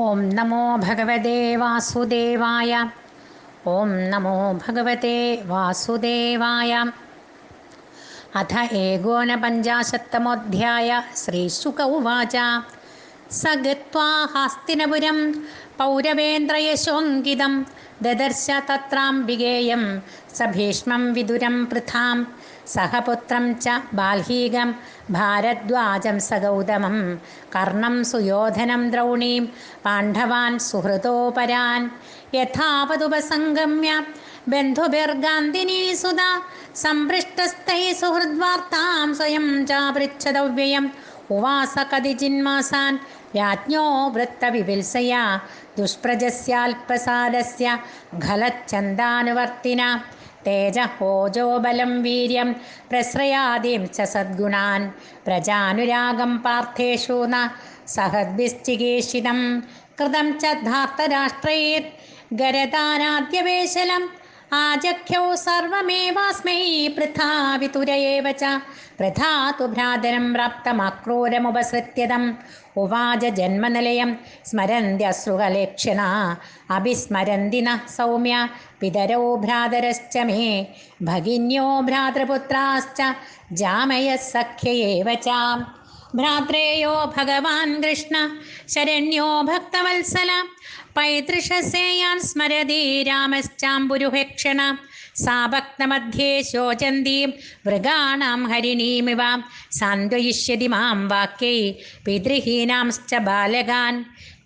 ഓം നമോ ഭഗവതേ വാസുദേവായ. ഓം നമോ ഭഗവതേ വാസുദേവായ. അഥ ഏകോനപഞ്ചാശത്തമോऽധ്യായ. ശ്രീശുക ഉവാച. സ ഗത്വാ ഹസ്തിനപുരം പൗരവേന്ദ്രയശോऽങ്കിതം ദദർശ തത്രാംബികേയം സ ഭീഷ്മം വിദുരം പൃഥാം സഹ പുത്രം ച ബാൽഹീകം ഭാരദ്വാജം സ ഗൗതമം കർണം സുയോധനം ദ്രൗണീം പാണ്ഡവാൻ സുഹൃതോപരാൻ യഥാവതുപസംഗമ്യ ബന്ധുഭിർഗാന്ധിനീസുത സംപൃഷ്ടസ്ഥൈ സുഹൃദ്വാർത്താം സ്വയം ചാപൃച്ഛതവ്യയം ഉവാസ കതിചിന്മാസാൻ രാജ്ഞോ വൃത്തവിപിത്സയാ ദുഷ്പ്രജസ്യാൽപസാരസ്യ ഖലച്ഛന്ദാനുവർത്തിന തേജോജോ ബലം വീര്യം പ്രശ്രയാദീം ച സദ്ഗുണാൻ പ്രജാനുരാഗം പാർത്ഥേഷു ന സഹദ്ഭിശ്ചികീർഷിതം കൃതം ച ധാർത്തരാഷ്ട്രൈർ ഗരദാനാദ്യവേശലം ആജഖ്യൗ സർവമേവാസ്മൈ പൃഥാ വിതുരയേവ ച പൃഥാ തു ഭ്രാതരം പ്രാപ്തമക്രൂരമുപസൃത്യതം ഉവാച ജന്മനിലയം സ്മരന്ത്യശ്രുകലേക്ഷണ അഭിസ്മരന്തി ന സൗമ്യ പിതരോ ഭ്രാതരശ്ച മേ ഭഗിന്യോ ഭ്രാതൃപുത്രാശ്ച ജാമയഃ സഖ്യയേവ ച ഭ്രാത്രേയോ ഭഗവാൻ കൃഷ്ണ ശരണ്യോ ഭക്തവത്സല പൈതൃഷസേയാൻ സ്മരതി രാമശ്ചാംബുരുഹേക്ഷണ സാ ഭക്തമധ്യേ ശോചന്തീം മൃഗാണാം ഹരിണീമിവ സാന്ത്വയിഷ്യതി മാം വാക്യൈ പിതൃഹീനാംശ്ച ബാലകാൻ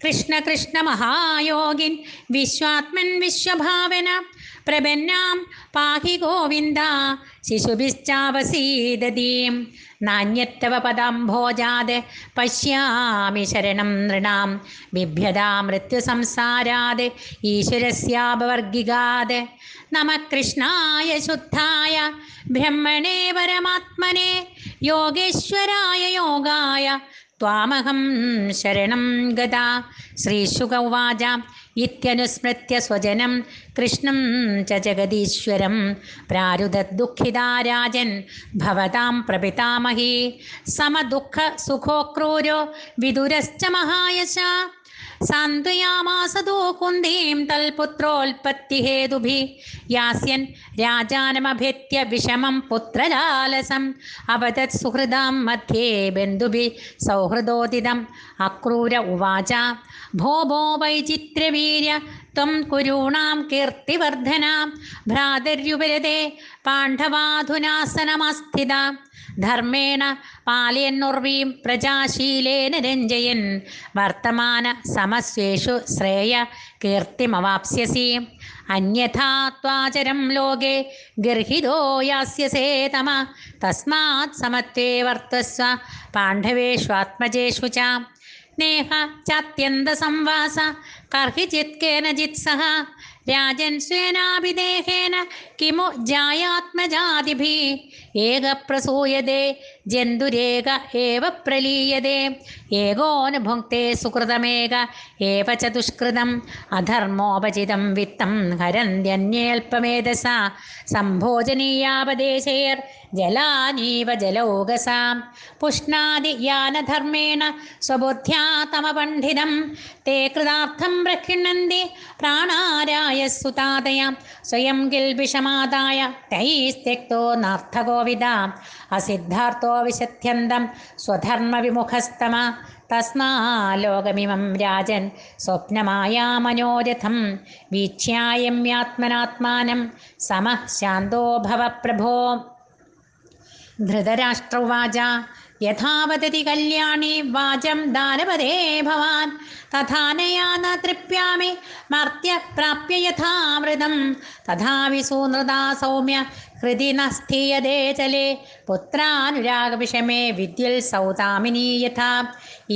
കൃഷ്ണ കൃഷ്ണ മഹായോഗിൻ വിശ്വാത്മൻ വിശ്വഭാവന പ്രപന്നാം പാഹി ഗോവിന്ദ ശിശുഭിശ്ചാവസീദതീം നാന്യത്തവ പദാംഭോജാത് പശ്യാമി ശരണം നൃണാം ബിഭ്യതാ മൃത്യുസംസാരാത് ഈശ്വരസ്യാപവർഗികാത് നമഃ കൃഷ്ണായ ശുദ്ധായ ബ്രഹ്മണേ പരമാത്മനെ യോഗേശ്വരായ യോഗായ ത്വാമഹം ശരണം ഗതാ. ശ്രീശുക ഉവാച. ഇത്യനുസ്മൃത്യ സ്വജനം കൃഷ്ണം ച ജഗദീശ്വരം പ്രാരുദദ്ദുഃഖിതാ രാജൻ ഭവതാം പ്രപിതാമഹീ സമദുഃഖ സുഖോ ക്രൂരോ വിദുരശ്ച മഹായശ സാന്ത്വയാമാസതോ കുന്ദീം തൽപുത്രോൽപത്തിഹേതുഭിः യാസ്യൻ രാജാനമഭ്യത്യ വിഷമം പുത്രലാലസം അപതത് സുഹൃദാം മധ്യേ ബന്ധുഭിः സൗഹൃദോദിതം. അക്രൂര ഉവാച. ഭോ ഭോ വൈചിത്രവീര്യ ത്വം കുരൂണാം കീർത്തിവർദ്ധനാം ഭ്രാതര്യുപരതേ പാണ്ഡവാധുനാസനമസ്ഥിത ധർമ്മേണ പാലയന്നുർവീം പ്രജാശീലേന രഞ്ജയൻ വർത്തമാന സമസ്വേഷു ശ്രേയ കീർത്തിമവാപ്സ്യസി അന്യഥാ ത്വാചരം ലോകേ ഗർഹിതോ യാസ്യസേ തമ തസ്മാത് സമത്വേ വർത്തസ്വ പാണ്ഡവേഷ്വാത്മജേഷു ച നേഹ ചാത്യന്ത സംവാസ കർഹിചിത് കേനചിത് സഹ രാജൻ സ്വേനാഭിദേഹേന കിമു ജായാത്മജാതിഭിः ഏക പ്രസൂയതേ ജന്തുരേക ഏവ പ്രലീയതേ ഏകോനുഭുങ്ക്തേ സുകൃതമേക ഏവ ച ദുഷ്കൃതം അധർമ്മോപചിതം വിത്തം ഹരന്ത്യന്യേൽപമേധസ സംഭോജനീയാപദേശേർ ജലാനീവ ജലൗകസാം പുഷ്ണാദി യാനധർമ്മേണ സ്വബുദ്ധ്യാ തമപണ്ഡിതം തേ കൃതാർത്ഥം പ്രഖിണ്ണന്തി പ്രാണാരായ സുതാതയ സ്വയം കിൽബിഷമാദായ തൈസ്ത്യക്തോ നാർത്ഥകോവിദ അസിദ്ധാർത്ഥോ വിശത്യന്തം സ്വധർമ്മവിമുഖസ്തമ തസ്മാലോകമിമം രാജൻ സ്വപ്നമായാ മനോരഥം വീക്ഷ്യായമ്യാത്മനാത്മാനം സമഃ ശാന്തോ ഭവ പ്രഭോ. ധൃതരാഷ്ട്ര ഉവാച. യഥാവദതി കല്യാണി വാചം ദാനപദേ ഭവാൻ തഥാനയാ ന തൃപ്യാമി മർത്യ പ്രാപ്യ യഥാമൃതം തഥാ വിസൂനൃതാ സൗമ്യ ഹൃദി ന സ്ഥീയതേ ചലേ പുത്രാനുരാഗവിഷമേ വിദ്യുൽ സൗതാമിനീ യഥാ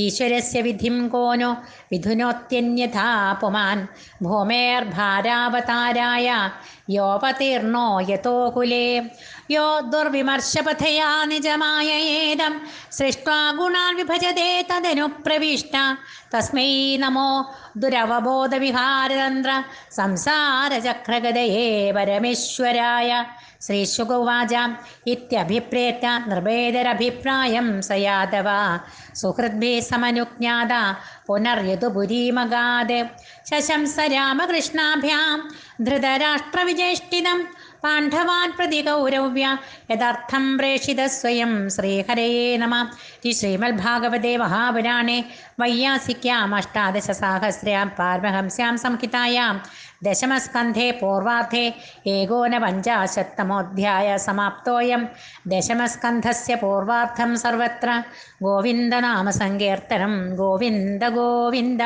ഈശ്വരസ്യ വിധിം കോനോ വിധുനോത്യന്യഥാ പുമാൻ ഭൂമേർഭാരാവതാരായ യോപതീർണോ യതോ കുലേ യോ ദുർവിമർശപഥയാ നിജമായേദം സൃഷ്ട്വാ ഗുണാൻ വിഭജതേ തദനുപ്രവിഷ്ട തസ്മൈ നമോ ദുരവബോധവിഹാരതന്ത്ര സംസാരചക്രഗതയേ പരമേശ്വരായ. ശ്രീശുകോവാച ഇത്യഭിപ്രേത്യ നൃപേതരഭിപ്രായം സ യാദവ സുഹൃദ്ഭിः സമനുജ്ഞാത പുനർയതുപുരീമഗാത്. ശശംസ രാമകൃഷ്ണാഭ്യാം ധൃതരാഷ്ട്രവിചേഷ്ടിതം പാണ്ഡവാൻ പ്രതി കൗരവ്യ യഥാർത്ഥം പ്രേഷിത സ്വയം. ശ്രീഹരയേ നമഃ. ശ്രീമദ്ഭാഗവതേ മഹാപുരാണേ വൈയാസിക്യാം അഷ്ടാദശസാഹസ്ര്യാം പാരമഹംസ്യാം സംഹിതായാം ദശമസ്കന്ധേ പൂർവാർദ്ധേ ഏകോനപഞ്ചാശത്തമോऽധ്യായ സമാപ്തോऽയം. ദശമസ്കന്ധസ്യ പൂർവാർദ്ധം സർവത്ര ഗോവിന്ദനാമസങ്കീർത്തനം. ഗോവിന്ദ ഗോവിന്ദ.